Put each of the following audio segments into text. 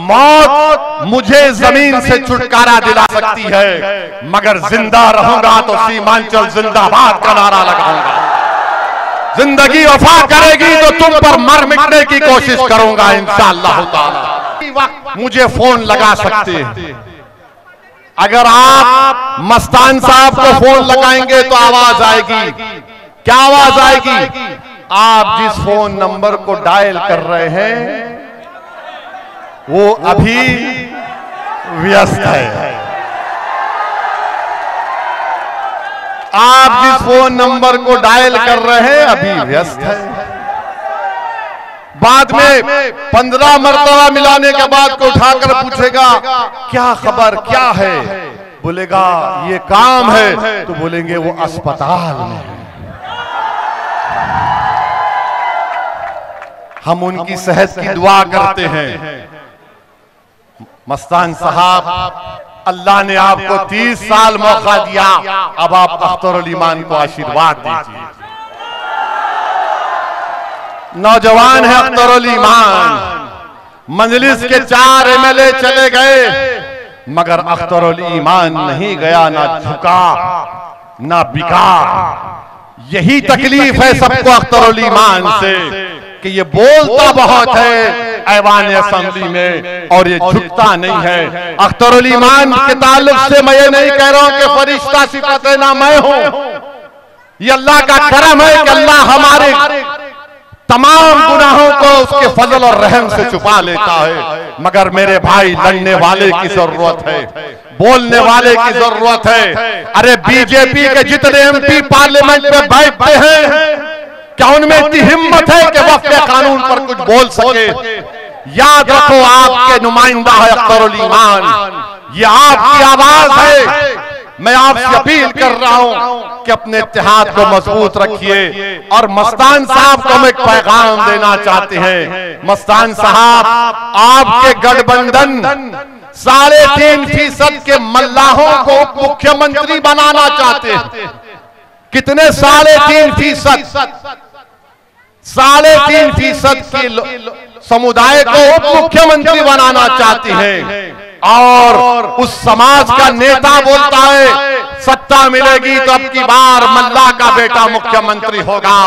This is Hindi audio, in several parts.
मौत मुझे जमीन से छुटकारा दिला सकती है, मगर जिंदा रहूंगा तो सीमांचल जिंदाबाद का नारा लगाऊंगा। जिंदगी वफा करेगी तो तुम पर मर मिटने की कोशिश करूंगा इंशाअल्लाह ताला। मुझे फोन लगा सकते हैं। अगर आप मस्तान साहब को फोन लगाएंगे तो आवाज आएगी। क्या आवाज आएगी? आप जिस फोन नंबर को डायल कर रहे हैं वो अभी व्यस्त है। आप जिस फोन नंबर को डायल कर रहे हैं अभी व्यस्त है। बाद में 15 मरतबा मिलाने के बाद को उठाकर पूछेगा क्या खबर, क्या है? बोलेगा ये काम है, तो बोलेंगे वो अस्पताल में है। हम उनकी सेहत की दुआ करते हैं। मस्तान साहब, अल्लाह ने आपको 30 साल मौका दिया, अब आप अख्तरुल ईमान को आशीर्वाद दीजिए। नौजवान है अख्तरुल ईमान, मजलिस के 4 MLA चले गए, मगर अख्तरुल ईमान नहीं गया, ना झुका ना बिका। यही तकलीफ है सबको अख्तरुल ईमान से कि ये बोलता बहुत है ऐवान असेंबली में और ये झुकता नहीं है। अख्तरुल ईमान के ताल्लुक से मैं ये नहीं कह रहा हूं कि फरिश्ता सिफत ना मैं हूं। ये अल्लाह का करम है कि अल्लाह हमारे तमाम गुनाहों को उसके फजल और रहम से छुपा लेता है। मगर मेरे भाई, लड़ने वाले की जरूरत है, बोलने वाले की जरूरत है। अरे बीजेपी के जितने MP पार्लियामेंट में बैठते हैं, क्या उनमें इतनी हिम्मत है कि वफ़्क़े कानून पर कुछ बोल सके? याद रखो, आपके नुमाइंदा है अख्तरुल ईमान, ये आपकी आवाज है। मैं आपसे अपील कर रहा हूं कि अपने इत्तेहाद को मजबूत रखिए। और मस्तान साहब को हम एक पैगाम देना चाहते हैं। मस्तान साहब, आपके गठबंधन 3.5% के मल्लाहों को उप मुख्यमंत्री बनाना चाहते हैं। कितने? 3.5%। 3.5% के समुदाय को उप मुख्यमंत्री बनाना चाहती है। और उस समाज का नेता बोलता है सत्ता मिलेगी तो अब की बार मल्ला का बेटा मुख्यमंत्री होगा।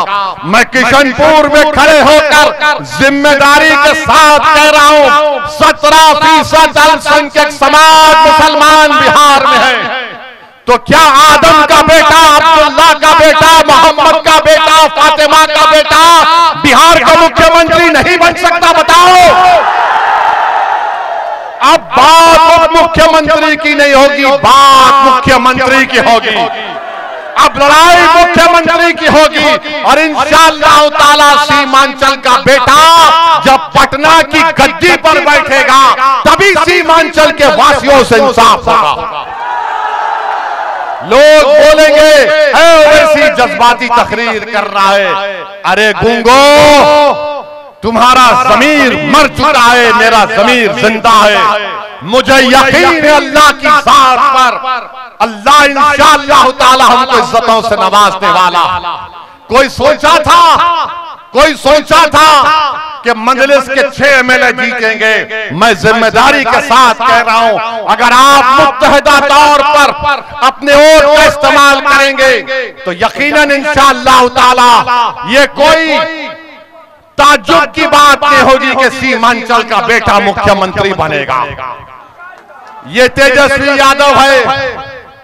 मैं किशनपुर में खड़े होकर जिम्मेदारी के साथ कह रहा हूं, 17% अल्पसंख्यक समाज मुसलमान बिहार में है। तो क्या आदम का बेटा, अब्दुल्ला का बेटा, मोहम्मद का बेटा, फातिमा का बेटा बिहार का मुख्यमंत्री नहीं बन सकता? बताओ। अब बात मुख्यमंत्री की नहीं होगी, बात मुख्यमंत्री की होगी। अब लड़ाई मुख्यमंत्री की होगी। और इंशाअल्लाह ताला सीमांचल का बेटा जब पटना की गद्दी पर बैठेगा तभी सीमांचल के वासियों से इंसाफ होगा। लोग बोलेंगे ऐसी जज्बाती तकरीर कर रहा है। अरे गूंगो, तुम्हारा ज़मीर मर चुका है, मेरा ज़मीर जिंदा है। मुझे यकीन है अल्लाह की ज़ात पर, अल्लाह इंशाअल्लाह ताला हमको इज्जतों से नवाजने वाला। कोई सोचा था कि मजलिस के 6 MLA जीतेंगे। मैं जिम्मेदारी के साथ कह रहा हूं, अगर आप मुत्तहिदा तौर पर अपने वोट का इस्तेमाल करेंगे तो यकीनन इंशाअल्लाह ताला ये कोई ताज्जुब की बात नहीं होगी कि सीमांचल का बेटा मुख्यमंत्री बनेगा। ये तेजस्वी यादव है,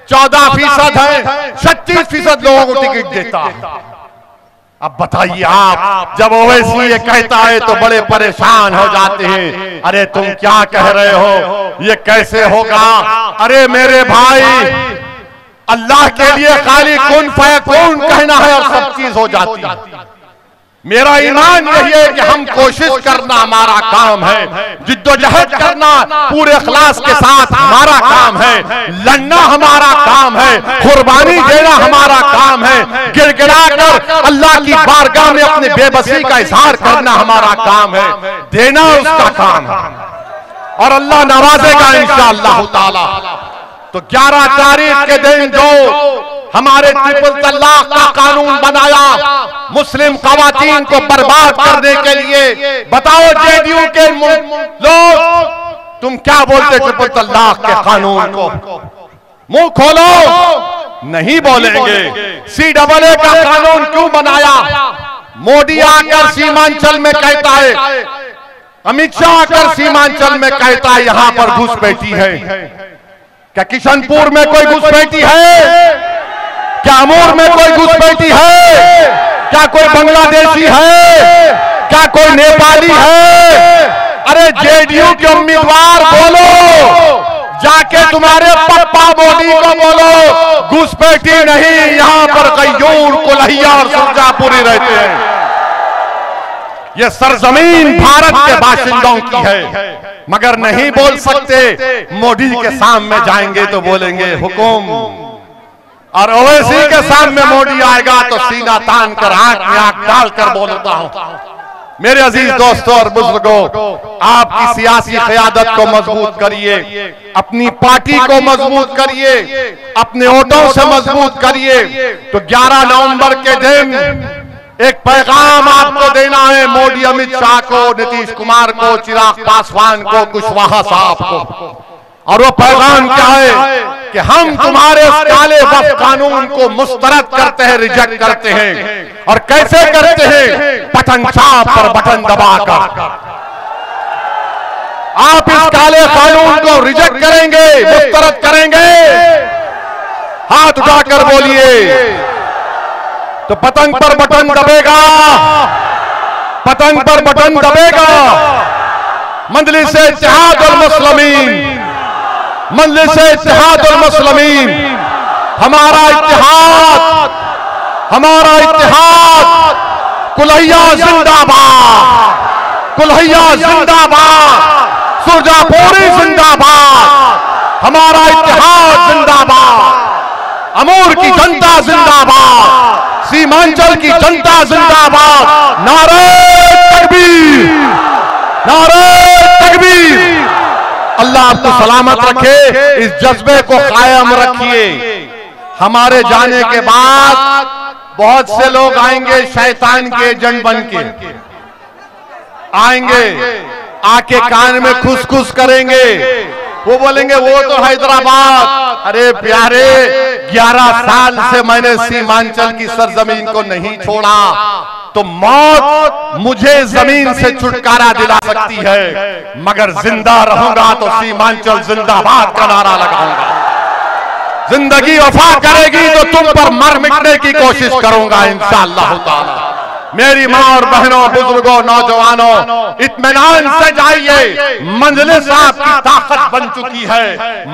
14% है, 36% लोगों को टिकट देता है। अब बताइए आप, जब ओवैसी ये कहता है तो बड़े परेशान हो जाते हैं। अरे तुम क्या कह रहे हो, ये कैसे होगा? अरे मेरे भाई, अल्लाह के लिए खाली कुन फयकून कहना है और सब चीज हो जाती है। मेरा ईमान यही है कि हम कोशिश करना हमारा काम है, जिद्दोजहद करना पूरे इखलास के साथ हमारा काम है, लड़ना हमारा काम है, कुर्बानी देना हमारा काम है, गिड़गिड़ाकर अल्लाह की बारगाह में अपनी बेबसी का इजहार करना हमारा काम है, देना उसका काम है और अल्लाह नवाजेगा इंशाअल्लाह ताला। तो 11 तारीख के दिन जो हमारे ट्रिपल तलाक का कानून बनाया मुस्लिम खवातीन को बर्बाद करने के लिए, बताओ जेडीयू के लोग तुम क्या बोलते ट्रिपल तलाक के कानून को? मुंह खोलो, नहीं बोलेंगे। CAA का कानून क्यों बनाया? मोदी आकर सीमांचल में कहता है, अमित शाह आकर सीमांचल में कहता है यहां पर घुसपैठी है। क्या किशनपुर में कोई घुसपैठी है? क्या अमूर में कोई घुसपैठी है? क्या कोई बांग्लादेशी है? क्या कोई नेपाली है? अरे JDU के उम्मीदवार बोलो, जाके तुम्हारे पप्पा मोदी को बोलो घुसपैठी नहीं, यहां पर कय्यूर, कुल्हिया और सुरजापुरी रहते हैं। ये सरजमीन भारत के बाशिंदों की है, मगर नहीं बोल सकते। मोदी के सामने जाएंगे तो बोलेंगे हुकुम, और ओवैसी के सामने मोदी आएगा तो सीना तान कर आंख में आंख डालकर बोलता हूं। मेरे अजीज दोस्तों और बुजुर्गों, आपकी सियासी क़यादत को मजबूत करिए, अपनी पार्टी को मजबूत करिए, अपने वोटों से मजबूत करिए। तो 11 नवंबर के दिन एक पैगाम आपको देना है, मोदी, अमित शाह को, नीतीश कुमार को, चिराग पासवान को, कुशवाहा साहब को। और वो पैगाम क्या है कि हम तुम्हारे उस काले वक्फ कानून को मुस्तरद करते हैं, रिजेक्ट करते हैं। और कैसे करते हैं? बटन चाप पर बटन दबाकर आप इस काले कानून को रिजेक्ट करेंगे, मुस्तरद करेंगे? हाथ उठाकर बोलिए। तो पतंग पर बटन दबेगा, पतंग पर बटन दबेगा। मजलिस इत्तेहादुल मुस्लिमीन, मजलिस इत्तेहादुल मुस्लिमीन, हमारा इत्तेहाद, हमारा इत्तेहाद। कुल्हिया जिंदाबाद, कुल्हिया जिंदाबाद, सुरजापुरी जिंदाबाद, हमारा इत्तेहाद जिंदाबाद। अमूर की जनता जिंदाबाद, सीमांचल की जनता जिंदाबाद। नारे तकबीर, नारे तकबीर। अल्लाह आपको सलामत रखे, इस जज्बे को कायम रखिए। हमारे जाने के बाद बहुत से लोग आएंगे, शैतान के एजेंट बन के आएंगे, आके कान में खुश करेंगे। वो बोलेंगे वो तो हैदराबाद। अरे प्यारे, 11 साल से मैंने सीमांचल की सरजमीन को नहीं छोड़ा, तो मौत मुझे जमीन से छुटकारा दिला सकती है, मगर जिंदा रहूंगा तो सीमांचल जिंदाबाद का नारा लगाऊंगा। जिंदगी वफा करेगी तो तुम पर मर मिटने की कोशिश करूंगा इंशाअल्लाह ताला। मेरी मां और बहनों, बुजुर्गों, नौजवानों, इत्मीनान से जाइए। मंजलिस आपकी ताकत बन चुकी है,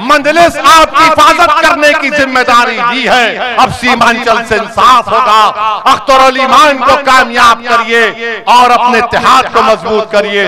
मंजलिस आपकी हिफाजत करने की जिम्मेदारी दी है। अब सीमांचल से इंसाफ होगा। अख्तरुल ईमान को कामयाब करिए और अपने इत्तेहाद को मजबूत करिए।